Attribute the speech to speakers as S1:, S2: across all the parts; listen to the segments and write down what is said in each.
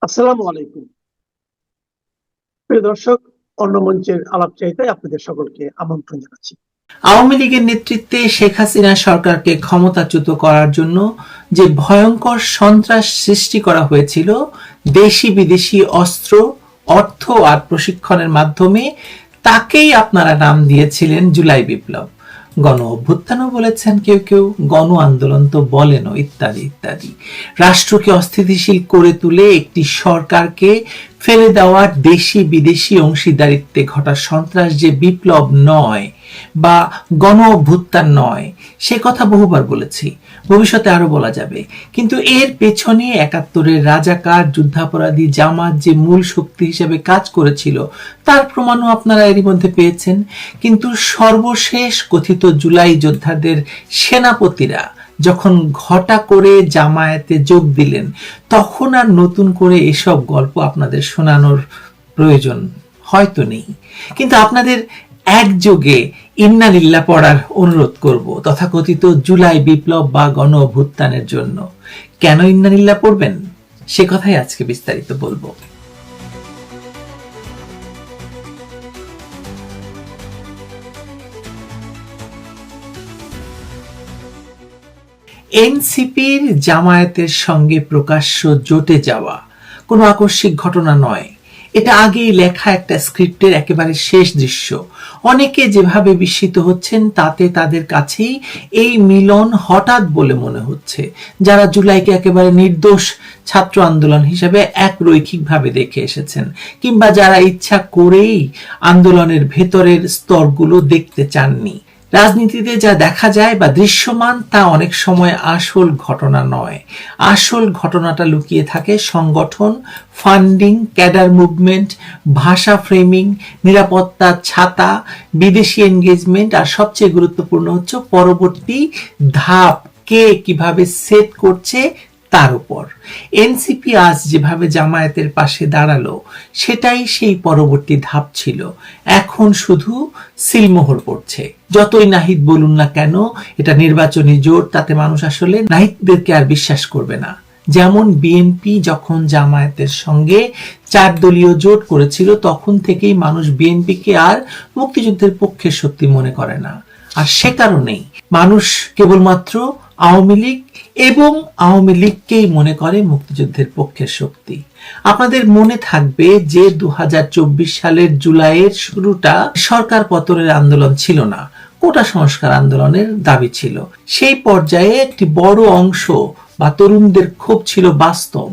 S1: আসসালামু আলাইকুম। প্রিয় দর্শক, অন্য মঞ্চের আলাপচারিতায় আপনাদের সকলকে আমন্ত্রণ জানাচ্ছি।
S2: আওয়ামী লীগের নেতৃত্বে শেখ হাসিনা সরকারকে ক্ষমতাচ্যুত করার জন্য যে ভয়ঙ্কর সন্ত্রাস সৃষ্টি করা হয়েছিল দেশি বিদেশি অস্ত্র, অর্থ আর প্রশিক্ষণের মাধ্যমে, তাকেই আপনারা নাম দিয়েছিলেন জুলাই বিপ্লব। গণ অভ্যুত্থানও বলেছেন কেউ কেউ, গণ আন্দোলন তো বলেনও, ইত্যাদি ইত্যাদি। রাষ্ট্রকে অস্থিতিশীল করে তুলে একটি সরকারকে ফেলে দেওয়ার দেশি বিদেশি অংশীদারিত্বে ঘটা সন্ত্রাস যে বিপ্লব নয় বা গণ অভ্যুত্থান নয়, সে কথা বহুবার বলেছি, ভবিষ্যতে আরো বলা যাবে। কিন্তু এর পেছনে ৭১-এর রাজাকার, যুদ্ধাপরাধী জামাত যে মূল শক্তি হিসেবে কাজ করেছিল তার প্রমাণও আপনারা এরই মধ্যে পেয়েছেন। কিন্তু সর্বশেষ কথিত জুলাই যোদ্ধাদের সেনাপতিরা যখন ঘটা করে জামায়াতে যোগ দিলেন, তখন আর নতুন করে এসব গল্প আপনাদের শোনানোর প্রয়োজন হয়তো নেই। কিন্তু আপনাদের একযোগে ইন্না লিল্লাহ পড়ার অনুরোধ করব তথাকথিত জুলাই বিপ্লব বা গণ অভ্যুত্থানের জন্য। কেন ইন্না লিল্লাহ পড়বেন সে কথাই আজকে বিস্তারিত বলবো। এনসিপির জামায়াতের সঙ্গে প্রকাশ্য জোটে যাওয়া কোনো আকস্মিক ঘটনা নয়। এটা আগেই লেখা একটা স্ক্রিপ্টের একেবারে শেষ দৃশ্য। অনেকে যেভাবে বিস্মিত হচ্ছেন তাতে তাদের কাছেই এই মিলন হঠাৎ বলে মনে হচ্ছে, যারা জুলাইকে একেবারে নির্দোষ ছাত্র আন্দোলন হিসেবে একরৈখিকভাবে দেখে এসেছেন, কিংবা যারা ইচ্ছা করেই আন্দোলনের ভেতরের স্তরগুলো দেখতে চাননি। রাজনীতিতে যা দেখা যায় বা দৃশ্যমান তা অনেক সময় আসল ঘটনা নয়। আসল ঘটনাটা লুকিয়ে থাকে সংগঠন, ফান্ডিং, ক্যাডার মুভমেন্ট, ভাষা ফ্রেমিং, নিরাপত্তা ছাতা, বিদেশি এনগেজমেন্ট, আর সবচেয়ে গুরুত্বপূর্ণ হচ্ছে পরবর্তী ধাপ কে কিভাবে সেট করছে তার উপর। এনসিপি আজ যেভাবে জামায়াতের পাশে দাঁড়ালো সেটাই সেই পরবর্তী ধাপ ছিল। এখন শুধু সিলমোহর পড়ছে। যতই নাহিদ বলুন না কেন এটা নির্বাচনী জোট, তাতে মানুষ আসলে নাহিদদেরকে আর বিশ্বাস করবে না। যেমন বিএনপি যখন জামায়াতের সঙ্গে ৪ দলীয় জোট করেছিল তখন থেকেই মানুষ বিএনপিকে আর মুক্তিযুদ্ধের পক্ষের শক্তি মনে করে না। আর সে কারণেই মানুষ কেবলমাত্র আওয়ামী লীগ এবং আওয়ামী লীগকেই মনে করে মুক্তিযুদ্ধের পক্ষের শক্তি। আপনাদের মনে থাকবে যে ২০২৪ সালের জুলাইয়ের শুরুটা সরকার পতনের আন্দোলন ছিল না, কোটা সংস্কার আন্দোলনের দাবি ছিল। সেই পর্যায়ে একটি বড় অংশ বা তরুণদের ক্ষোভ ছিল বাস্তব,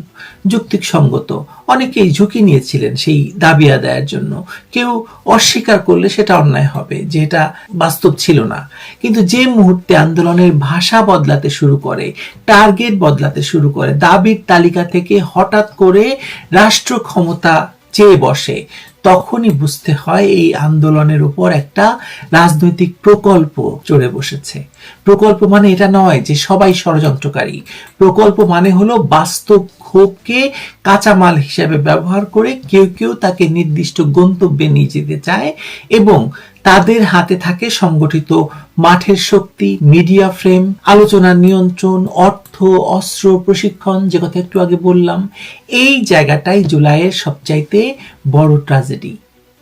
S2: যুক্তিসঙ্গত। অনেকেই ঝুঁকি নিয়েছিলেন সেই দাবি আদায়ের জন্য। কেউ অস্বীকার করলে সেটা অন্যায় হবে যে এটা বাস্তব ছিল না। কিন্তু যে মুহূর্তে আন্দোলনের ভাষা বদলাতে শুরু করে, টার্গেট বদলাতে শুরু করে, দাবির তালিকা থেকে হঠাৎ করে রাষ্ট্র ক্ষমতা চেয়ে বসে, তখনই বুঝতে হয় এই আন্দোলনের উপর একটা রাজনৈতিক প্রকল্প চড়ে বসেছে। প্রকল্প মানে এটা নয় যে সবাই ষড়যন্ত্রকারী। প্রকল্প মানে হলো বাস্তব ক্ষোভকে কাঁচামাল হিসেবে ব্যবহার করে কেউ কেউ তাকে নির্দিষ্ট গন্তব্যে নিয়ে যেতে চায়, এবং তাদের হাতে থাকে সংগঠিত মাঠের শক্তি, মিডিয়া ফ্রেম, আলোচনার নিয়ন্ত্রণ, অর্থ, অস্ত্র, প্রশিক্ষণ, যে কথা একটু আগে বললাম। এই জায়গাটাই জুলাইয়ের সবচাইতে বড় ট্র্যাজেডি।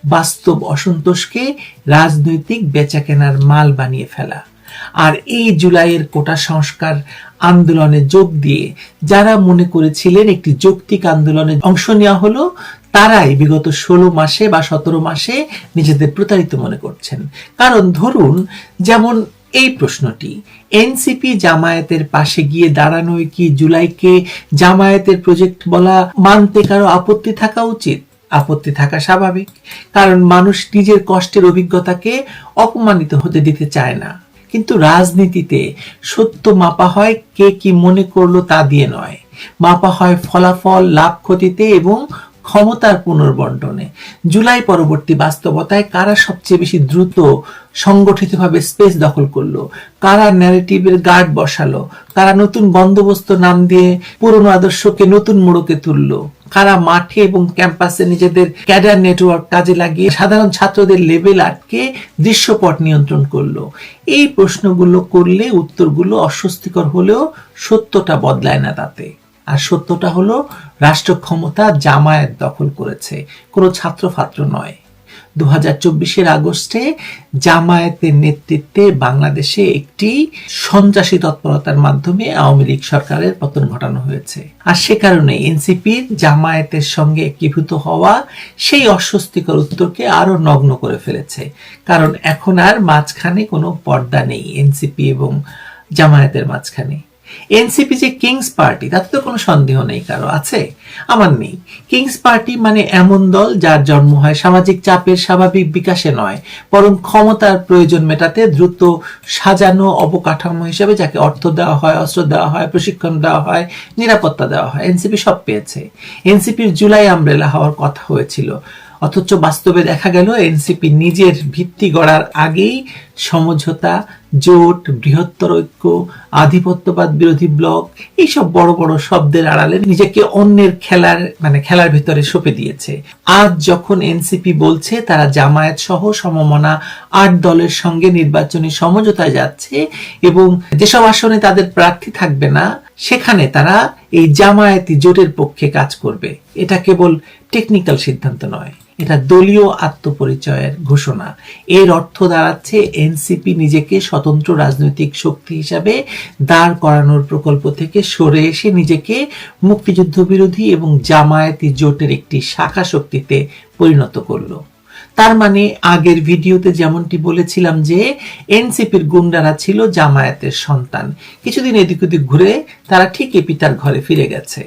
S2: বাস্তব অসন্তোষকে রাজনৈতিক বেচাকেনার মাল বানিয়ে ফেলা। আর এই জুলাইয়ের কোটা সংস্কার আন্দোলনে যোগ দিয়ে যারা মনে করেছিলেন একটি যৌক্তিক আন্দোলনে অংশ নেওয়া হলো, তারাই বিগত ১৬ মাসে বা ১৭ মাসে নিজেদের প্রতারিত মনে করছেন। কারণ ধরুন, যেমন এই প্রশ্নটি, এনসিপি জামায়াতের পাশে গিয়ে দাঁড়ানোয় কি জুলাইকে জামায়াতের প্রজেক্ট বলা মানতে কারো আপত্তি থাকা উচিত? আপত্তি থাকা স্বাভাবিক, কারণ মানুষ নিজের কষ্টের অভিজ্ঞতাকে অপমানিত হতে দিতে চায় না। কিন্তু রাজনীতিতে সত্য মাপা হয় কে কি মনে করলো তা দিয়ে নয়, মাপা হয় ফলাফল, লাভ ক্ষতিতে এবং ক্ষমতার পুনর্বন্টনে। জুলাই পরবর্তী বাস্তবতায় কারা সবচেয়ে বেশি দ্রুত সংগঠিতভাবে স্পেস দখল করলো, কারা ন্যারেটিভের গার্ড বসালো, কারা নতুন বন্দোবস্ত নাম দিয়ে পুরনো আদর্শকে নতুন মোড়কে তুললো, কারা মাঠে এবং ক্যাম্পাসে নিজেদের ক্যাডার নেটওয়ার্ক কাজে লাগিয়ে সাধারণ ছাত্রদের লেভেল আটকে দৃশ্যপট নিয়ন্ত্রণ করলো। এই প্রশ্নগুলো করলে উত্তরগুলো অস্বস্তিকর হলেও সত্যটা বদলায় না তাতে। আর সত্যটা হলো রাষ্ট্র ক্ষমতা জামায়াত দখল করেছে, কোনো ছাত্রছাত্র নয়। 2024 আগস্টে জামায়াতের নেতৃত্বে বাংলাদেশে একটি সন্ত্রাসী তৎপরতার মাধ্যমে আওয়ামী লীগ সরকারের পতন ঘটানো হয়েছে। আর সে কারণে এনসিপির জামায়াতের সঙ্গে একীভূত হওয়া সেই অস্বস্তিকর উত্তরকে আরো নগ্ন করে ফেলেছে। কারণ এখন আর মাঝখানে কোনো পর্দা নেই এনসিপি এবং জামায়াতের মাঝখানে। এনসিপি যে কিংস পার্টি তাতে তো কোনো সন্দেহ নেই, কারো আছে? আমার নেই। কিংস পার্টি মানে এমন দল যার জন্ম হয় সামাজিক চাপের স্বাভাবিক বিকাশে নয়, বরং ক্ষমতার প্রয়োজন মেটাতে দ্রুত সাজানো অবকাঠামো হিসেবে, যাকে অর্থ দেওয়া হয়, অস্ত্র দেওয়া হয়, প্রশিক্ষণ দেওয়া হয়, নিরাপত্তা দেওয়া হয়। এনসিপি সব পেয়েছে। এনসিপির জুলাই আমব্রেলা হওয়ার কথা হয়েছিল, অথচ বাস্তবে দেখা গেল এনসিপি নিজের ভিত্তি গড়ার আগেই সমঝোতা, জোট, বৃহত্তর ঐক্য, আধিপত্যবাদ বিরোধী ব্লক, এইসব বড় বড় শব্দের আড়ালে নিজেকে অন্যের খেলার ভিতরে সঁপে দিয়েছে। আজ যখন এনসিপি বলছে তারা জামায়াত সহ সমমনা 8 দলের সঙ্গে নির্বাচনী সমঝোতায় যাচ্ছে এবং যেসব আসনে তাদের প্রার্থী থাকবে না সেখানে তারা এই জামায়াতি জোটের পক্ষে কাজ করবে, এটা কেবল টেকনিক্যাল সিদ্ধান্ত নয়, এটা দলীয় আত্মপরিচয়ের ঘোষণা। এর অর্থ দাঁড়াচ্ছে এনসিপি নিজেকে স্বতন্ত্র রাজনৈতিক শক্তি হিসাবে দাঁড় করানোর প্রকল্প থেকে সরে এসে নিজেকে মুক্তিযুদ্ধ বিরোধী এবং জামায়াতি জোটের একটি শাখা শক্তিতে পরিণত করলো। তার মানে আগের ভিডিওতে যেমনটি বলেছিলাম যে এনসিপির গুন্ডারা ছিল জামায়াতের সন্তান, কিছুদিন এদিক ওদিক ঘুরে তারা ঠিকই পিতার ঘরে ফিরে গেছে।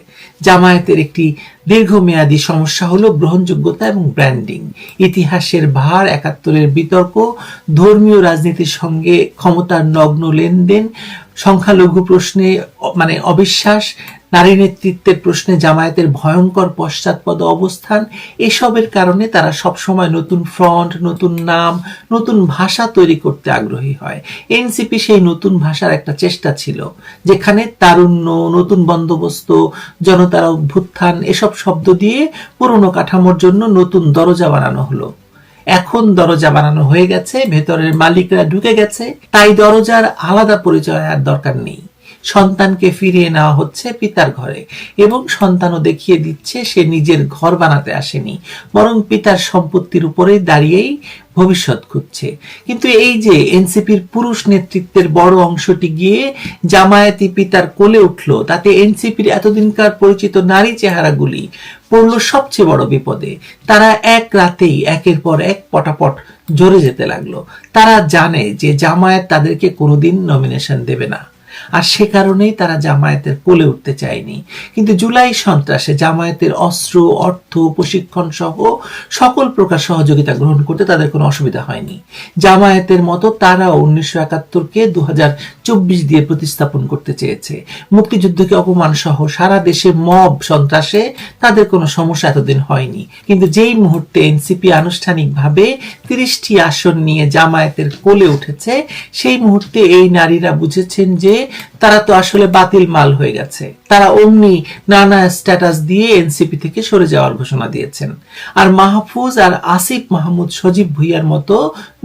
S2: জামায়াতের একটি দীর্ঘমেয়াদী সমস্যা হলো গ্রহণযোগ্যতা এবং ব্র্যান্ডিং। ইতিহাসের ভার, 71-এর বিতর্ক, ধর্মীয় রাজনীতির সঙ্গে ক্ষমতার নগ্ন লেনদেন, সংখ্যালঘু প্রশ্নে অবিশ্বাস, নারী নেতৃত্বের প্রশ্নে জামায়াতের ভয়ঙ্কর পশ্চাৎপদ অবস্থান, এসবের কারণে তারা সবসময় নতুন ফ্রন্ট, নতুন নাম, নতুন ভাষা তৈরি করতে আগ্রহী হয়। এনসিপি সেই নতুন ভাষার একটা চেষ্টা ছিল, যেখানে তারুণ্য, নতুন বন্দোবস্ত, জনতার অভ্যুত্থান এসব শব্দ দিয়ে পুরনো কাঠামোর জন্য নতুন দরজা বানানো হলো। এখন দরজা বানানো হয়ে গেছে, ভেতরের মালিকরা ঢুকে গেছে, তাই দরজার আলাদা পরিচয় আর দরকার নেই। সন্তানকে ফিরিয়ে নেওয়া হচ্ছে পিতার ঘরে এবং সন্তানও দেখিয়ে দিচ্ছে সে নিজের ঘর বানাতে আসেনি, বরং পিতার সম্পত্তির উপরে দাঁড়িয়েই ভবিষ্যৎ খুঁজছে। কিন্তু এই যে এনসিপির পুরুষ নেতৃত্বের বড় অংশটি গিয়ে জামায়াতি পিতার কোলে উঠলো, তাতে এনসিপির এতদিনকার পরিচিত নারী চেহারাগুলি পড়লো সবচেয়ে বড় বিপদে। তারা এক রাতেই একের পর এক পটাপট ঝরে যেতে লাগলো। তারা জানে যে জামায়াত তাদেরকে কোনোদিন নমিনেশন দেবে না, আর সে কারণেই তারা জামায়াতের কোলে উঠতে চায়নি। কিন্তু জুলাই সন্ত্রাসে জামায়াতের অস্ত্র, অর্থ, প্রশিক্ষণ সহ সকল প্রকার সহযোগিতা গ্রহণ করতে তাদের কোনো অসুবিধা হয়নি। জামায়াতের মতো তারাও 1971-কে 2024 দিয়ে প্রতিস্থাপন করতে চেয়েছে। মুক্তিযুদ্ধকে অপমান সহ সারা দেশে মব সন্ত্রাসে তাদের কোনো সমস্যা এতদিন হয়নি। কিন্তু যেই মুহূর্তে এনসিপি আনুষ্ঠানিকভাবে 30টি আসন নিয়ে জামায়াতের কোলে উঠেছে, সেই মুহূর্তে এই নারীরা বুঝেছেন যে তারা তো আসলে বাতিল মাল হয়ে গেছে। তারা অমনি নানা স্ট্যাটাস দিয়ে এনসিপি থেকে সরে যাওয়ার ঘোষণা দিয়েছেন। আর মাহফুজ আর আসিফ মাহমুদ, সজীব ভুইয়ার মতো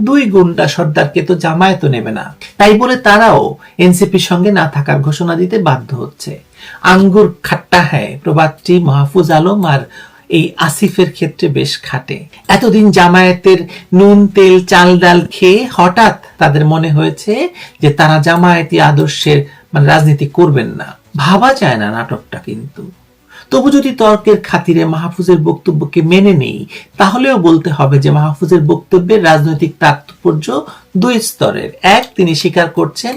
S2: 2 গুন্ডা সর্দারকে তো জামায়াত নেবে না, তাই বলে তারাও এনসিপির সঙ্গে না থাকার ঘোষণা দিতে বাধ্য হচ্ছে। আঙ্গুর খাট্টা হ্যায় প্রবাদটি মাহফুজ আলম আর এই আসিফের ক্ষেত্রে বেশ খাটে। এতদিন জামায়াতের নুন, তেল, চাল, ডাল খেয়ে হঠাৎ তাদের মনে হয়েছে যে তারা জামায়াতি আদর্শের রাজনীতি করবেন না। ভাবা যায় না নাটকটা। কিন্তু তবু যদি তর্কের খাতিরে মাহফুজের বক্তব্যকে মেনে নেই, তাহলেও বলতে হবে যে মাহফুজের বক্তব্যের রাজনৈতিক তাৎপর্য 2 স্তরের। এক, তিনি স্বীকার করছেন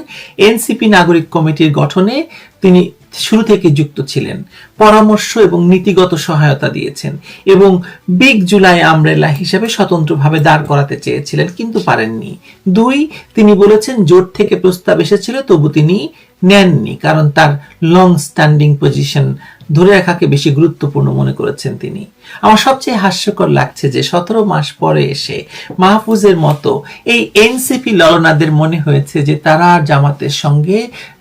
S2: এনসিপি নাগরিক কমিটির গঠনে তিনি শুরু থেকে যুক্ত ছিলেন, পরামর্শ এবং নীতিগত সহায়তা দিয়েছেন এবং বিগ জুলাই আমব্রেলা হিসেবে স্বতন্ত্রভাবে দাঁড় করাতে চেয়েছিলেন, কিন্তু পারেননি। 2, তিনি বলেছেন জোট থেকে প্রস্তাব এসেছিল তবু তিনি নেননি, কারণ তার লং স্ট্যান্ডিং পজিশন ধরে রাখাকে বেশি গুরুত্বপূর্ণ মনে করেছেন তিনি। আমার সবচেয়ে হাস্যকর লাগছে যে 17 মাস পরে এসে মাহফুজের মতো এই এনসিপি ললনাদের মনে হয়েছে যে তারা আর জামাতের সঙ্গে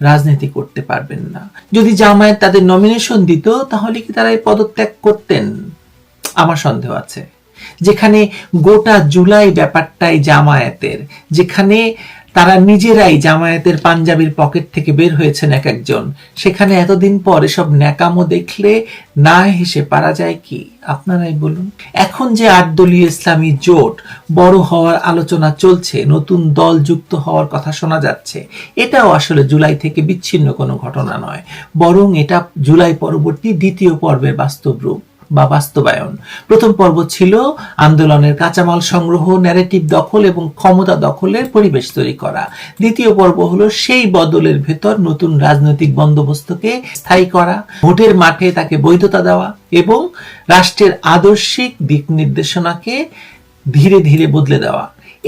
S2: রাজনীতি করতে পারবেন না। যদি জামায়াত তাদের নমিনেশন দিত তাহলে কি তারা এই পদত্যাগ করতেন? আমার সন্দেহ আছে। যেখানে গোটা জুলাই ব্যাপারটাই জামায়াতের, যেখানে তারা নিজেরাই জামায়াতের পাঞ্জাবির পকেট থেকে বের হয়েছেন এক একজন। সেখানে এতদিন পর এসব ন্যাকামো দেখলে না হেসে পারা যায় কি? আপনারাই বলুন। এখন যে ৮ দলীয় ইসলামী জোট বড় হওয়ার আলোচনা চলছে, নতুন দল যুক্ত হওয়ার কথা শোনা যাচ্ছে, এটাও আসলে জুলাই থেকে বিচ্ছিন্ন কোনো ঘটনা নয়, বরং এটা জুলাই পরবর্তী দ্বিতীয় পর্বের বাস্তব রূপ বা বাস্তবায়ন। প্রথম পর্ব ছিল আন্দোলনের কাঁচামাল সংগ্রহ, ন্যারেটিভ দখল এবং ক্ষমতা দখলের পরিবেশ তৈরি করা। দ্বিতীয় পর্ব হলো সেই বদলের ভেতর নতুন রাজনৈতিক বন্দোবস্তকে স্থায়ী করা, ভোটের মাঠে তাকে বৈধতা দেওয়া এবং রাষ্ট্রের আদর্শিক দিক নির্দেশনাকে ধীরে ধীরে বদলে দেওয়া।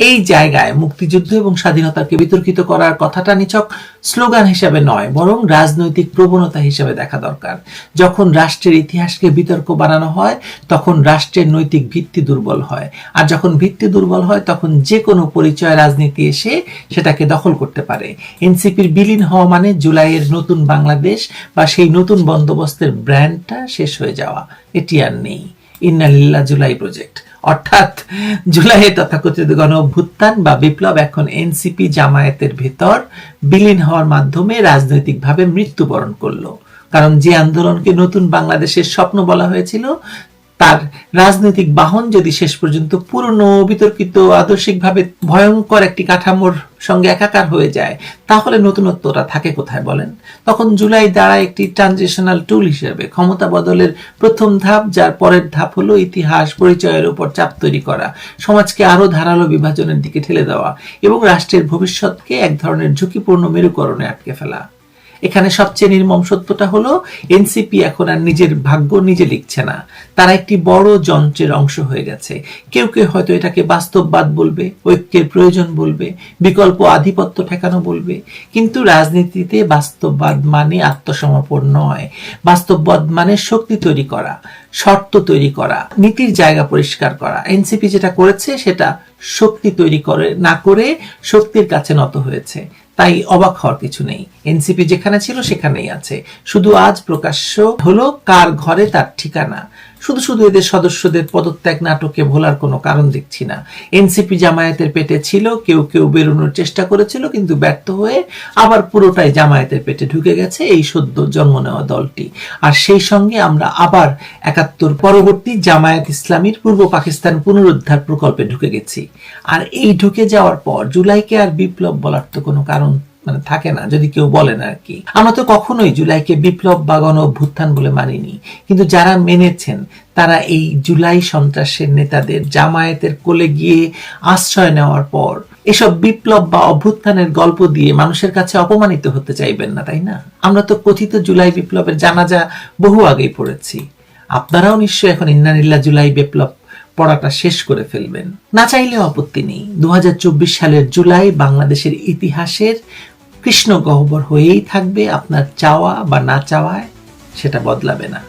S2: এই জায়গায় মুক্তিযুদ্ধ এবং স্বাধীনতাকে বিতর্কিত করার কথাটা নিছক স্লোগান হিসাবে নয়, বরং রাজনৈতিক প্রবণতা হিসাবে দেখা দরকার। যখন রাষ্ট্রের ইতিহাসকে বিতর্ক বানানো হয়, তখন রাষ্ট্রের নৈতিক ভিত্তি দুর্বল হয়, আর যখন ভিত্তি দুর্বল হয়, তখন যে কোনো পরিচয় রাজনীতি এসে সেটাকে দখল করতে পারে। এনসিপির বিলীন হওয়া মানে জুলাইয়ের নতুন বাংলাদেশ বা সেই নতুন বন্দোবস্তের ব্র্যান্ডটা শেষ হয়ে যাওয়া, এটি আর নেই। ইন্নালিল্লাহ জুলাই প্রজেক্ট, অর্থাৎ জুলাইয়ে তথাকথিত গণ অভ্যুত্থান বা বিপ্লব এখন এনসিপি জামায়াতের ভেতর বিলীন হওয়ার মাধ্যমে রাজনৈতিকভাবে মৃত্যুবরণ করলো। কারণ যে আন্দোলনকে নতুন বাংলাদেশের স্বপ্ন বলা হয়েছিল, তার রাজনৈতিক বাহন যদি শেষ পর্যন্ত পুরনো বিতর্কিত আদর্শিকভাবে ভয়ঙ্কর একটি কাঠামোর সঙ্গে একাকার হয়ে যায়, তাহলে নতুনত্বটা থাকে কোথায় বলেন? তখন জুলাই দাঁড়ায় একটি ট্রানজিশনাল টুল হিসেবে, ক্ষমতা বদলের প্রথম ধাপ, যার পরের ধাপ হলো ইতিহাস পরিচয়ের উপর চাপ তৈরি করা, সমাজকে আরো ধারালো বিভাজনের দিকে ঠেলে দেওয়া এবং রাষ্ট্রের ভবিষ্যৎকে এক ধরনের ঝুঁকিপূর্ণ মেরুকরণে আটকে ফেলা। এখানে সবচেয়ে নির্মম সত্যটা হলো এনসিপি এখন আর নিজের ভাগ্য নিজে লিখছে না, তারা একটি বড় যন্ত্রের অংশ হয়ে গেছে। কেউ কেউ হয়তো এটাকে বাস্তববাদ বলবে, ঐক্যের প্রয়োজন বলবে, বিকল্প আধিপত্য ঠেকানো বলবে, কিন্তু রাজনীতিতে বাস্তববাদ মানে আত্মসমর্পণ নয়। বাস্তববাদ মানে শক্তি তৈরি করা, শর্ত তৈরি করা, নীতির জায়গা পরিষ্কার করা। এনসিপি যেটা করেছে সেটা শক্তি তৈরি করে না করে শক্তির কাছে নত হয়েছে। তাই অবাক হওয়ার কিছু নেই, এনসিপি যেখানে ছিল সেখানেই আছে। শুধু আজ প্রকাশ্য হলো কার ঘরে তার ঠিকানা। শুধু শুধু এদের সদস্যদের পদত্যাগ নাটকে ভোলার কোনো কারণ দেখছি না। এনসিপি জামায়াতের পেটে ছিল, কেউ কেউ বেরোনোর চেষ্টা করেছিল কিন্তু ব্যর্থ হয়ে আবার পুরোটাই জামায়াতের পেটে ঢুকে গেছে এই সদ্য জন্ম নেওয়া দলটি। আর সেই সঙ্গে আমরা আবার ৭১ পরবর্তী জামায়াত ইসলামীর পূর্ব পাকিস্তান পুনরুদ্ধার প্রকল্পে ঢুকে গেছি। আর এই ঢুকে যাওয়ার পর জুলাইকে আর বিপ্লব বলার তো কোনো কারণ থাকে না, যদি কেউ বলেন আর কি। আমরা তো কখনোই জুলাইকে বিপ্লব বা গণ অভ্যুত্থান বলে মানিনি, কিন্তু যারা মেনেছেন তারা এই জুলাই সন্ত্রাসের নেতাদের জামায়াতের কোলে গিয়ে আশ্রয় নেওয়ার পর এসব বিপ্লব বা অভ্যুত্থানের গল্প দিয়ে মানুষের কাছে অপমানিত হতে চাইবেন না, তাই না? আমরা তো কথিত জুলাই বিপ্লবের জানাজা বহু আগেই পড়েছি। আপনারাও নিশ্চয়ই এখন ইন্নালিল্লাহ জুলাই বিপ্লব পড়াটা শেষ করে ফেলবেন। না চাইলেও আপত্তি নেই, ২০২৪ সালের জুলাই বাংলাদেশের ইতিহাসের কৃষ্ণ গহ্বর হয়েই থাকবে। আপনার চাওয়া বা না চাওয়ায় সেটা বদলাবে না।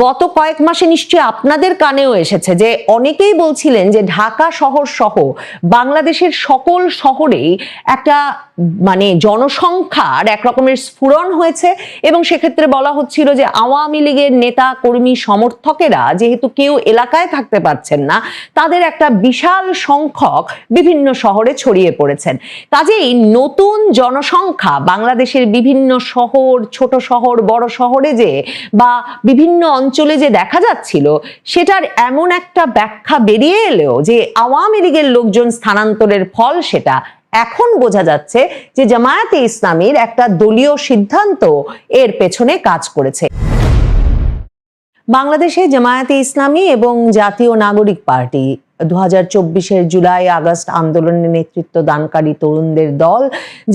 S3: গত কয়েক মাসে নিশ্চয়ই আপনাদের কানেও এসেছে যে অনেকেই বলছিলেন যে ঢাকা শহর সহ বাংলাদেশের সকল শহরেই একটা জনসংখ্যার এক রকমের স্ফুরণ হয়েছে, এবং সেক্ষেত্রে বলা হচ্ছিল যে আওয়ামী লীগের নেতা কর্মী সমর্থকেরা যেহেতু কেউ এলাকায় থাকতে পারছেন না, তাদের একটা বিশাল সংখ্যক বিভিন্ন শহরে ছড়িয়ে পড়েছেন। কাজেই নতুন জনসংখ্যা বাংলাদেশের বিভিন্ন শহর, ছোট শহর, বড় শহরে যে বা বিভিন্ন অঞ্চলে যে দেখা যাচ্ছিল, সেটার এমন একটা ব্যাখ্যা বেরিয়ে এলেও যে আওয়ামী লীগের লোকজন স্থানান্তরের ফল, সেটা এখন বোঝা যাচ্ছে যে জামায়াতে ইসলামীর একটা দলীয় সিদ্ধান্ত এর পেছনে কাজ করেছে। বাংলাদেশে জামায়াতে ইসলামী এবং জাতীয় নাগরিক পার্টি ২০২৪-এর জুলাই আগস্ট আন্দোলনের নেতৃত্ব দানকারী তরুণদের দল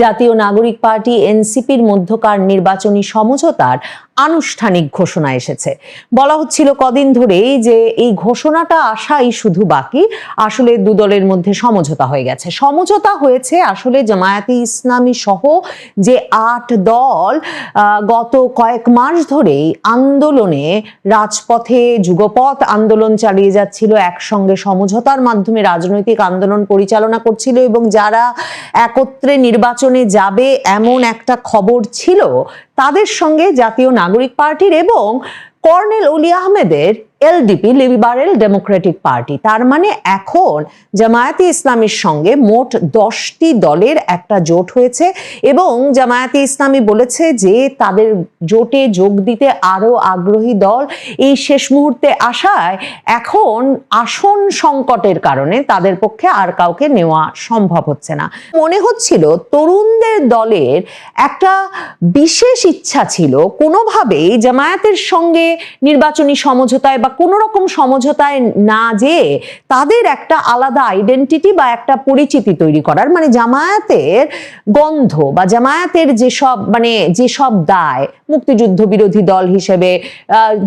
S3: জাতীয় নাগরিক পার্টি এনসিপির মধ্যকার নির্বাচনী সমঝোতার আনুষ্ঠানিক ঘোষণা এসেছে। বলা হচ্ছিল কদিন ধরেই যে এই ঘোষণাটা আসাই শুধু বাকি, আসলে দু দলের মধ্যে সমঝোতা হয়ে গেছে। সমঝোতা হয়েছে আসলে জামায়াতে ইসলামী সহ যে ৮ দল গত কয়েক মাস ধরেই আন্দোলনে রাজপথে যুগপৎ আন্দোলন চালিয়ে যাচ্ছিল, একসঙ্গে সমঝোতার মাধ্যমে রাজনৈতিক আন্দোলন পরিচালনা করছিল, এবং যারা একত্রে নির্বাচনে যাবে এমন একটা খবর ছিল, তাদের সঙ্গে জাতীয় নাগরিক পার্টির এবং কর্নেল অলি আহমেদের এলডিপি, লিবারেল ডেমোক্রেটিক পার্টি। তার মানে এখন জামায়াতে ইসলামীর সঙ্গে মোট 10টি দলের একটা জোট হয়েছে এবং জামায়াতে ইসলামী বলেছে যে তাদের জোটে যোগ দিতে আরো আগ্রহী দল এই শেষ মুহূর্তে আসায় এখন আসন সংকটের কারণে তাদের পক্ষে আর কাউকে নেওয়া সম্ভব হচ্ছে না। মনে হচ্ছিল তরুণদের দলের একটা বিশেষ ইচ্ছা ছিল কোনোভাবেই জামায়াতের সঙ্গে নির্বাচনী সমঝোতায় বা কোনো রকম সমঝোতায় না যেয়ে তাদের একটা আলাদা আইডেন্টিটি বা একটা পরিচিতি তৈরি করার, মানে জামায়াতের গন্ধ বা জামায়াতের যেসব দায়, মুক্তিযুদ্ধ বিরোধী দল হিসেবে,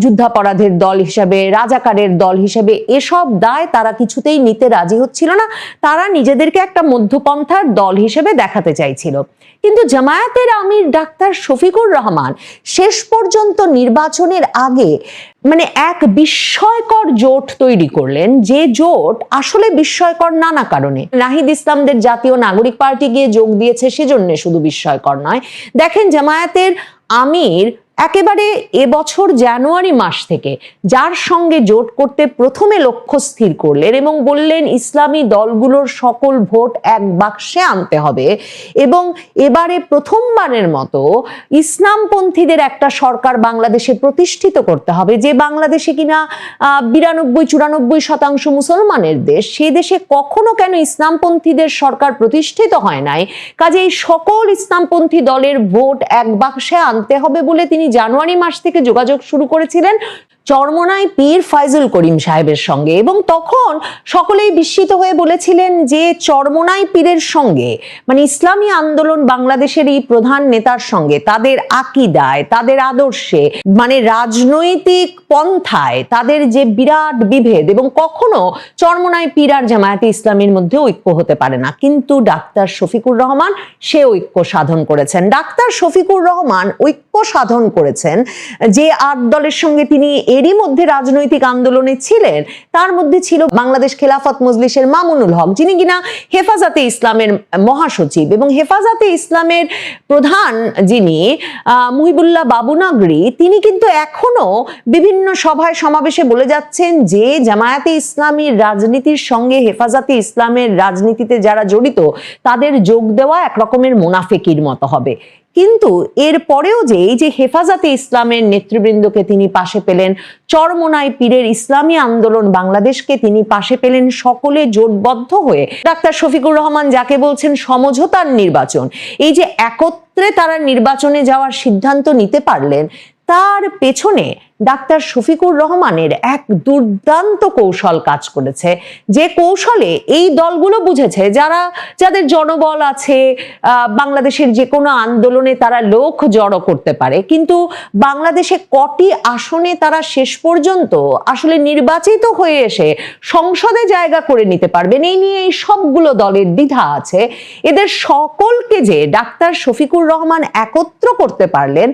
S3: যুদ্ধাপরাধের দল হিসেবে, রাজাকারের দল হিসেবে, এসব দায় তারা কিছুতেই নিতে রাজি হচ্ছিল না। তারা নিজেদেরকে একটা মধ্যপন্থার দল হিসেবে দেখাতে চাইছিল। কিন্তু জামায়াতের আমির ডাক্তার শফিকুর রহমান শেষ পর্যন্ত নির্বাচনের আগে এক বিস্ময়কর জোট তৈরি করলেন, যে জোট আসলে বিস্ময়কর নানা কারণে। নাহিদ ইসলামদের জাতীয় নাগরিক পার্টি গিয়ে যোগ দিয়েছে সেজন্য শুধু বিস্ময়কর নয়। দেখেন, জামায়াতের আমির একেবারে এবছর জানুয়ারি মাস থেকে যার সঙ্গে জোট করতে প্রথমে লক্ষ্য স্থির করলেন এবং বললেন ইসলামী দলগুলোর সকল ভোট এক বাক্সে আনতে হবে এবং এবারে প্রথমবারের মতো ইসলামপন্থীদের একটা সরকার বাংলাদেশে প্রতিষ্ঠিত করতে হবে, যে বাংলাদেশে কিনা 92-94% মুসলমানের দেশ, সে দেশে কখনো কেন ইসলামপন্থীদের সরকার প্রতিষ্ঠিত হয় নাই। কাজেই সকল ইসলামপন্থী দলের ভোট এক বাক্সে আনতে হবে বলে তিনি জানুয়ারি মাস থেকে যোগাযোগ শুরু করেছিলেন চরমোনাই পীর ফাইজুল করিম সাহেবের সঙ্গে এবং তখন সকলেই বিস্মিত হয়ে বলেছিলেন যে চরমোনাই পীরের সঙ্গে, ইসলামী আন্দোলন বাংলাদেশের এই প্রধান নেতার সঙ্গে তাদের আকীদায়, তাদের আদর্শে, রাজনৈতিক পন্থায় তাদের যে বিরাট বিভেদ এবং কখনো চরমোনাই পীর আর জামায়াতে ইসলামীর মধ্যে ঐক্য হতে পারে না। কিন্তু ডাক্তার শফিকুর রহমান সে ঐক্য সাধন করেছেন। ডাক্তার শফিকুর রহমান ঐক্য সাধন করেছেন যে 8 দলের সঙ্গে তিনি এরই মধ্যে রাজনৈতিক আন্দোলনে ছিলেন। তার মধ্যে ছিল বাংলাদেশ খেলাফত মজলিসের মামুনুল হক, যিনি কিনা হেফাজতে ইসলামের মহাসচিব, এবং হেফাজতে ইসলামের প্রধান যিনি মুহিবুল্লাহ বাবুনগরী, তিনি কিন্তু এখনো বিভিন্ন সভায় সমাবেশে বলে যাচ্ছেন যে জামায়াতে ইসলামীর রাজনীতির সঙ্গে হেফাজতে ইসলামের রাজনীতিতে যারা জড়িত তাদের যোগ দেওয়া এক রকমের মুনাফিকির মতো হবে। কিন্তু এরপরেও যে এই যে হেফাজতে ইসলামের নেতৃবৃন্দকে তিনি পাশে পেলেন, চরমোনাই পীরের ইসলামী আন্দোলন বাংলাদেশকে তিনি পাশে পেলেন, সকলে জোটবদ্ধ হয়ে ডাক্তার শফিকুর রহমান যাকে বলছেন সমঝোতার নির্বাচন, এই যে একত্রে তারা নির্বাচনে যাওয়ার সিদ্ধান্ত নিতে পারলেন, তার পেছনে ডাক্তার শফিকুর রহমানের এক দুর্দান্ত কৌশল কাজ করেছে, যে কৌশলে এই দলগুলো বুঝেছে যাদের জনবল আছে, বাংলাদেশের যে কোনো আন্দোলনে তারা লোক জড়ো করতে পারে, কিন্তু বাংলাদেশে কটি আসনে তারা শেষ পর্যন্ত আসলে নির্বাচিত হয়ে এসে সংসদে জায়গা করে নিতে পারবেন, এই নিয়ে এই সবগুলো দলের দ্বিধা আছে। এদের সকলকে যে ডাক্তার শফিকুর রহমান একত্র করতে পারলেন,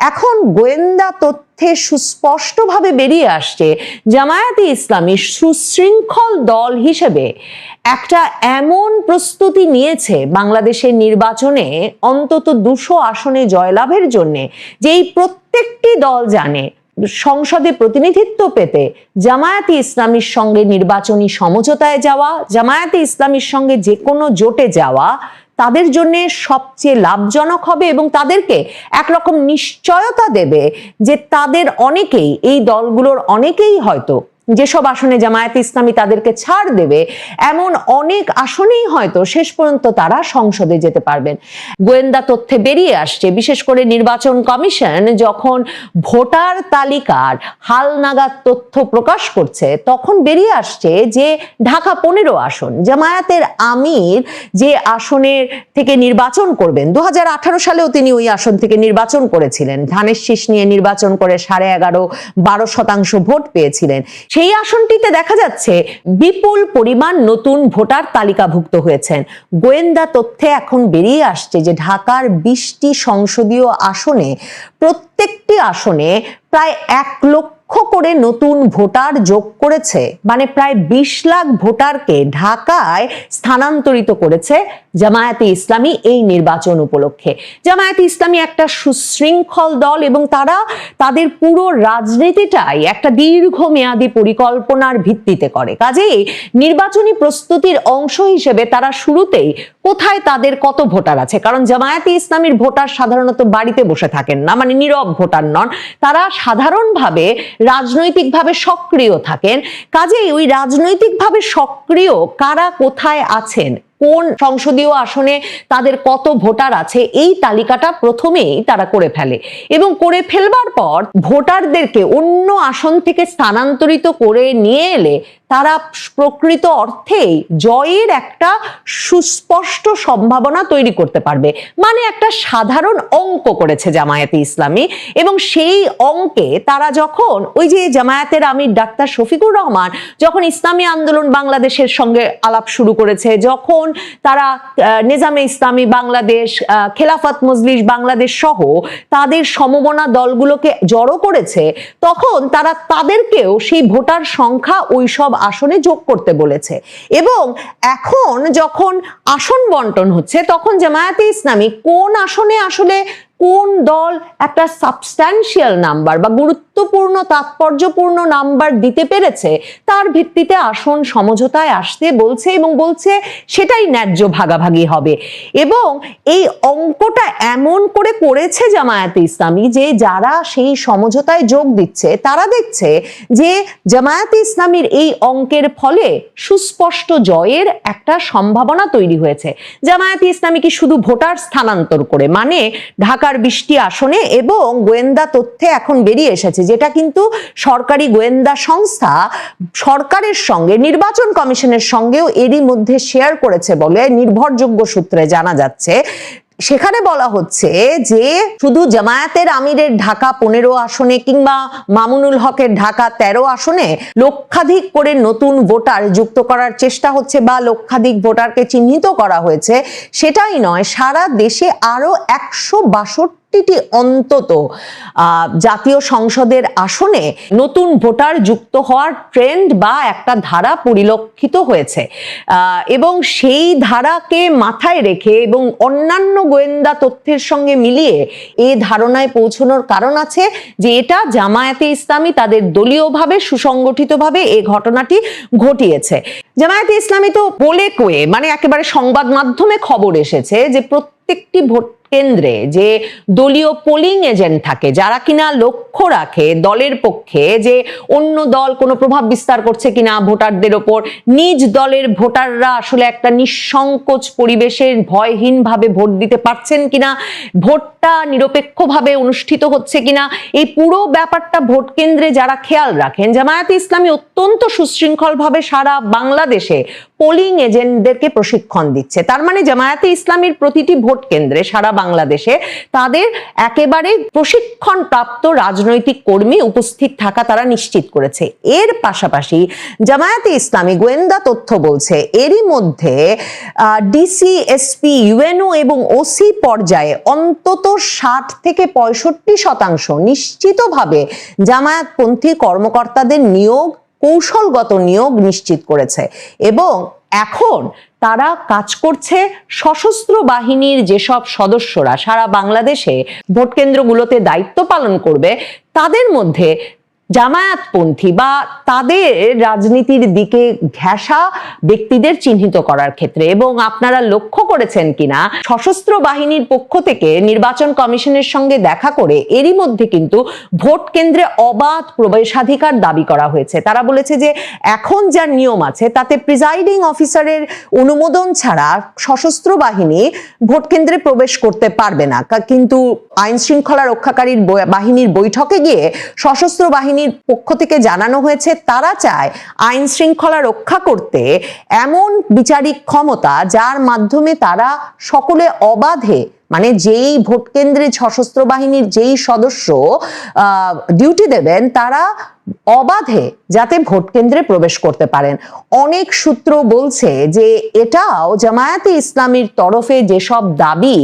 S3: এখন গোয়েন্দা তথ্যে সুস্পষ্টভাবে বেরিয়ে আসছে জামায়াতে ইসলামী সুশৃঙ্খল দল হিসেবে একটা এমন প্রস্তুতি নিয়েছে বাংলাদেশের নির্বাচনে অন্তত 200 আসনে জয়লাভের জন্য, যে এই প্রত্যেকটি দল জানে সংসদে প্রতিনিধিত্ব পেতে জামায়াতে ইসলামীর সঙ্গে নির্বাচনী সমঝোতায় যাওয়া, জামায়াতে ইসলামীর সঙ্গে যে কোনো জোটে যাওয়া তাদের জন্য সবচেয়ে লাভজনক হবে এবং তাদেরকে একরকম নিশ্চয়তা দেবে যে তাদের অনেকেই, এই দলগুলোর অনেকেই হয়তো যেসব আসনে জামায়াতে ইসলামী তাদেরকে ছাড় দেবে, এমন অনেক আসনেই হয়তো শেষ পর্যন্ত তারা সংসদে যেতে পারবেন। গোয়েন্দা তথ্যে বেরিয়ে আসছে, বিশেষ করে নির্বাচন কমিশন যখন ভোটার তালিকার হালনাগাদ তথ্য প্রকাশ করছে, তখন বেরিয়ে আসছে যে ঢাকা 15 আসন জামায়াতের আমির যে আসনের থেকে নির্বাচন করবেন, 2018 সালেও তিনি ওই আসন থেকে নির্বাচন করেছিলেন, ধানের শীষ নিয়ে নির্বাচন করে 11.5-12% ভোট পেয়েছিলেন। সেই আসনটিতে দেখা যাচ্ছে বিপুল পরিমাণ নতুন ভোটার তালিকাভুক্ত হয়েছেন। গোয়েন্দা তথ্যে এখন বেরিয়ে আসছে যে ঢাকার 20টি সংসদীয় আসনে প্রত্যেকটি আসনে প্রায় 1 লক্ষ করে নতুন ভোটার যোগ করেছে, মানে প্রায় 20 লাখ ভোটারকে ঢাকায় স্থানান্তরিত করেছে জামায়াতে ইসলামী এই নির্বাচন উপলক্ষে। জামায়াতে ইসলামী একটা সুশৃঙ্খল দল এবং তারা তাদের পুরো রাজনীতিটাই একটা দীর্ঘমেয়াদী পরিকল্পনার ভিত্তিতে করে। কাজেই নির্বাচনী প্রস্তুতির অংশ হিসেবে তারা শুরুতেই কোথায় তাদের কত ভোটার আছে, কারণ জামায়াতে ইসলামীর ভোটার সাধারণত বাড়িতে বসে থাকেন না, মানে নীরব ভোটার নন, তারা সাধারণভাবে রাজনৈতিকভাবে সক্রিয় থাকেন। কাজেই ওই রাজনৈতিকভাবে সক্রিয় কারা কোথায় আছেন, কোন সংসদীয় আসনে তাদের কত ভোটার আছে, এই তালিকাটা প্রথমেই তারা করে ফেলে এবং করে ফেলবার পর ভোটারদেরকে অন্য আসন থেকে স্থানান্তরিত করে নিয়ে এলে তারা প্রকৃত অর্থেই জয়ের একটা সুস্পষ্ট সম্ভাবনা তৈরি করতে পারবে। মানে একটা সাধারণ অঙ্ক করেছে জামায়াতে ইসলামী এবং সেই অঙ্কে তারা যখন ওই যে জামায়াতের আমির ডাক্তার শফিকুর রহমান যখন ইসলামী আন্দোলন বাংলাদেশের সঙ্গে আলাপ শুরু করেছে, যখন তারা নিজামে ইসলামী বাংলাদেশ, খেলাফত মজলিস বাংলাদেশ সহ তাদের সমমনা দলগুলোকে জড়ো করেছে, তখন তারা তাদেরকেও সেই ভোটার সংখ্যা ওইসব আসনে যোগ করতে বলেছে। এবং এখন যখন আসন বন্টন হচ্ছে তখন জামায়াতে ইসলামী কোন আসনে আসলে কোন দল একটা সাবস্ট্যান্সিয়াল নাম্বার বা গুরুত্বপূর্ণ তাৎপর্যপূর্ণ নাম্বার দিতে পেরেছে তার ভিত্তিতে আসন সমঝোতায় আসতে বলছে এবং বলছে সেটাই ন্যায্য ভাগাভাগি হবে। এবং এই অঙ্কটা এমন করে করেছে জামায়াতে ইসলামী যে যারা সেই সমঝোতায় যোগ দিচ্ছে তারা দেখছে যে জামায়াতে ইসলামীর এই অঙ্কের ফলে সুস্পষ্ট জয়ের একটা সম্ভাবনা তৈরি হয়েছে। জামায়াতে ইসলামী কি শুধু ভোটার স্থানান্তর করে, মানে ঢাকা 20টি আসনে, এবং গোয়েন্দা তথ্যে এখন বেরিয়ে এসেছে যেটা কিন্তু সরকারি গোয়েন্দা সংস্থা সরকারের সঙ্গে নির্বাচন কমিশনের সঙ্গেও এরই মধ্যে শেয়ার করেছে বলে নির্ভরযোগ্য সূত্রে জানা যাচ্ছে। সেখানে বলা হচ্ছে যে শুধু জামায়াতের আমিরের ঢাকা 15 আসনে কিংবা মামুনুল হকের ঢাকা 13 আসনে লক্ষাধিক করে নতুন ভোটার যুক্ত করার চেষ্টা হচ্ছে বা লক্ষাধিক ভোটারকে চিহ্নিত করা হয়েছে। সেটাই নয়, সারা দেশে আরো 162টি অন্তত জাতীয় সংসদের আসনে নতুন ভোটার যুক্ত হওয়ার ট্রেন্ড বা একটা ধারা পরিলক্ষিত হয়েছে এবং সেই ধারাকে মাথায় রেখে এবং অন্যান্য গোয়েন্দা তথ্যের সঙ্গে মিলিয়ে এই ধারণায় পৌঁছানোর কারণ আছে যে এটা জামায়াতে ইসলামী তাদের দলীয়ভাবে সুসংগঠিতভাবে এই ঘটনাটি ঘটিয়েছে। জামায়াতে ইসলামী তো বলে কয়ে, মানে একেবারে সংবাদ মাধ্যমে খবর এসেছে যে প্রত্যেকটি ভোট কেন্দ্রে যে দলীয় পোলিং এজেন্ট থাকে যারা কিনা লক্ষ্য রাখে দলের পক্ষে যে অন্য দল কোনো প্রভাব বিস্তার করছে কিনা ভোটারদের ওপর, নিজ দলের ভোটাররা আসলে একটা নিঃসংকোচ পরিবেশে ভয়হীনভাবে ভোট দিতে পারছেন কিনা, ভোটটা নিরপেক্ষভাবে অনুষ্ঠিত হচ্ছে কিনা, এই পুরো ব্যাপারটা ভোট কেন্দ্রে যারা খেয়াল রাখেন, জামায়াতে ইসলামী অত্যন্ত সুশৃঙ্খলভাবে সারা বাংলাদেশে পোলিং এজেন্টদেরকে প্রশিক্ষণ দিচ্ছে। তার মানে জামায়াতে ইসলামীর প্রতিটি ভোট কেন্দ্রে সারা বাংলাদেশে তাদের একেবারে প্রশিক্ষণ প্রাপ্ত রাজনৈতিক কর্মী উপস্থিত থাকা তারা নিশ্চিত করেছে। এর পাশাপাশি জামায়াতে ইসলামী গোয়েন্দা তথ্য বলছে এরই মধ্যে ডিসি, এসপি, ইউএনও এবং ওসি পর্যায়ে অন্তত 60 থেকে 65% নিশ্চিতভাবে জামায়াতপন্থী কর্মকর্তাদের নিয়োগ, কৌশলগত নিয়োগ নিশ্চিত করেছে এবং এখন তারা কাজ করছে সশস্ত্র বাহিনীর যেসব সদস্যরা সারা বাংলাদেশে ভোট কেন্দ্রগুলোতে দায়িত্ব পালন করবে তাদের মধ্যে জামায়াতপন্থী বা তাদের রাজনীতির দিকে ঘেঁষা ব্যক্তিদের চিহ্নিত করার ক্ষেত্রে। এবং আপনারা লক্ষ্য করেছেন কিনা সশস্ত্র বাহিনীর পক্ষ থেকে নির্বাচন কমিশনের সঙ্গে দেখা করে এরই মধ্যে কিন্তু ভোট কেন্দ্রে অবাধ প্রবেশাধিকার দাবি করা হয়েছে। তারা বলেছে যে এখন যা নিয়ম আছে তাতে প্রিজাইডিং অফিসারের অনুমোদন ছাড়া সশস্ত্র বাহিনী ভোট কেন্দ্রে প্রবেশ করতে পারবে না, কিন্তু আইন শৃঙ্খলা রক্ষাকারী বাহিনীর বৈঠকে গিয়ে সশস্ত্র বাহিনীর পক্ষ থেকে জানানো হয়েছে তারা চায় আইন শৃঙ্খলা রক্ষা করতে এমন বিচারিক ক্ষমতা যার মাধ্যমে তারা সকলে অবাধে, মানে যেই ভোট কেন্দ্রে সশস্ত্র বাহিনীর যেই সদস্য ডিউটি দেবেন তারা অবাধে যাতে ভোট কেন্দ্রে প্রবেশ করতে পারেন। অনেক সূত্র বলছে যে এটাও জামায়াতে ইসলামীর তরফে যেসব দাবি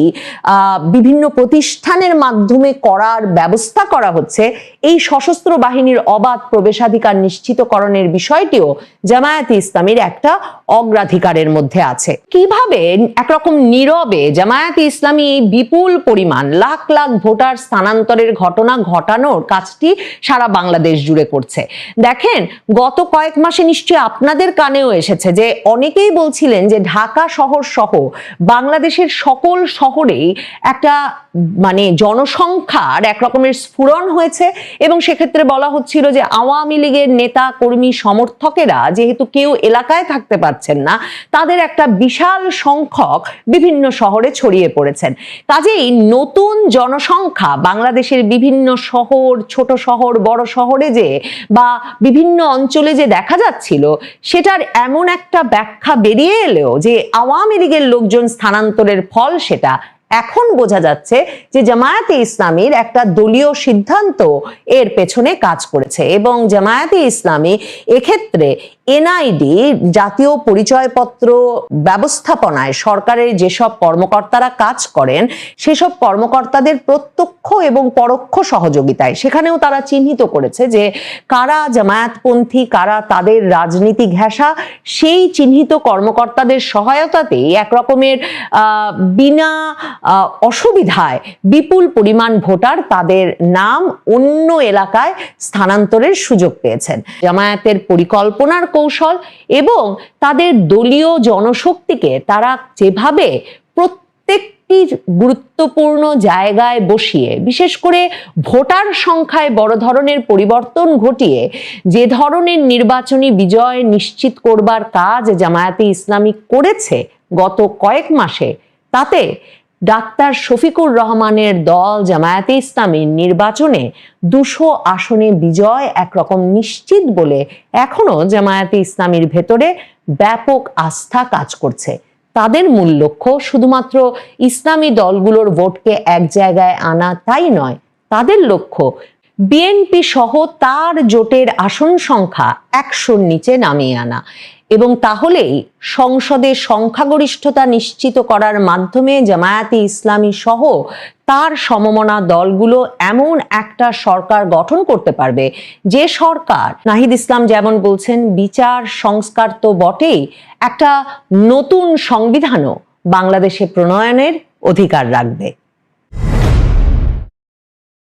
S3: বিভিন্ন প্রতিষ্ঠানের মাধ্যমে করার ব্যবস্থা করা হচ্ছে, এই সশস্ত্র বাহিনীর অবাধ প্রবেশাধিকার নিশ্চিতকরণের বিষয়টিও জামায়াতে ইসলামীর একটা অগ্রাধিকারের মধ্যে আছে। কিভাবে একরকম নীরবে জামায়াতে ইসলামী এই বিপুল পরিমাণ লাখ লাখ ভোটার স্থানান্তরের ঘটনা ঘটানোর কাজটি সারা বাংলাদেশ জুড়ে করছে। দেখেন, গত কয়েক মাসে নিশ্চয়ই আপনাদের কানেও এসেছে যে অনেকেই বলছিলেন যে ঢাকা শহর সহ বাংলাদেশের সকল শহরেই একটা জনসংখ্যার এক রকমের স্ফুরণ হয়েছে, এবং সেক্ষেত্রে বলা হচ্ছিল যে আওয়ামী লীগের নেতা কর্মী সমর্থকেরা যেহেতু কেউ এলাকায় থাকতে পারছেন না, তাদের একটা বিশাল সংখ্যক বিভিন্ন শহরে ছড়িয়ে পড়েছেন। কাজেই নতুন জনসংখ্যা বাংলাদেশের বিভিন্ন শহর, ছোট শহর, বড় শহরে যে বা বিভিন্ন অঞ্চলে যে দেখা যাচ্ছিল, সেটার এমন একটা ব্যাখ্যা বেরিয়ে এলেও যে আওয়ামী লীগের লোকজন স্থানান্তরের ফল, সেটা এখন বোঝা যাচ্ছে যে জামায়াতে ইসলামীর একটা দলীয় সিদ্ধান্ত এর পেছনে কাজ করেছে, এবং জামায়াতে ইসলামী এক্ষেত্রে এনআইডি জাতীয় পরিচয়পত্র ব্যবস্থাপনায় সরকারের যেসব কর্মকর্তারা কাজ করেন, সেসব কর্মকর্তাদের প্রত্যক্ষ এবং পরোক্ষ সহযোগিতায় সেখানেও তারা চিহ্নিত করেছে যে কারা জামায়াতপন্থী, কারা তাদের রাজনীতি ঘেঁষা, সেই চিহ্নিত কর্মকর্তাদের সহায়তাতেই একরকমের বিনা অসুবিধায় বিপুল পরিমাণ ভোটার তাদের নাম অন্য এলাকায় স্থানান্তরের সুযোগ পেয়েছেন। জামায়াতের পরিকল্পনার কৌশল এবং তাদের দলীয় জনশক্তিকে তারা যেভাবে প্রত্যেকটি গুরুত্বপূর্ণ জায়গায় বসিয়ে, বিশেষ করে ভোটার সংখ্যায় বড় ধরনের পরিবর্তন ঘটিয়ে যে ধরনের নির্বাচনী বিজয় নিশ্চিত করবার কাজ জামায়াতে ইসলামী করেছে গত কয়েক মাসে, তাতে ডাক্তার শফিকুর রহমানের দল জামায়াতে ইসলামীর নির্বাচনে 200 আসনে বিজয় একরকম নিশ্চিত বলে এখনো জামায়াতে ইসলামীর ভেতরে ব্যাপক আস্থা কাজ করছে। তাদের মূল লক্ষ্য শুধুমাত্র ইসলামী দলগুলোর ভোটকে এক জায়গায় আনা তাই নয়, তাদের লক্ষ্য বিএনপি সহ তার জোটের আসন সংখ্যা 100-র নিচে নামিয়ে আনা, এবং তাহলেই সংসদে সংখ্যাগরিষ্ঠতা নিশ্চিত করার মাধ্যমে জামায়াতে ইসলামী সহ তার সমমনা দলগুলো এমন একটা সরকার গঠন করতে পারবে, যে সরকার, নাহিদ ইসলাম যেমন বলছেন, বিচার সংস্কার তো বটেই, একটা নতুন সংবিধানও বাংলাদেশে প্রণয়নের অধিকার রাখবে।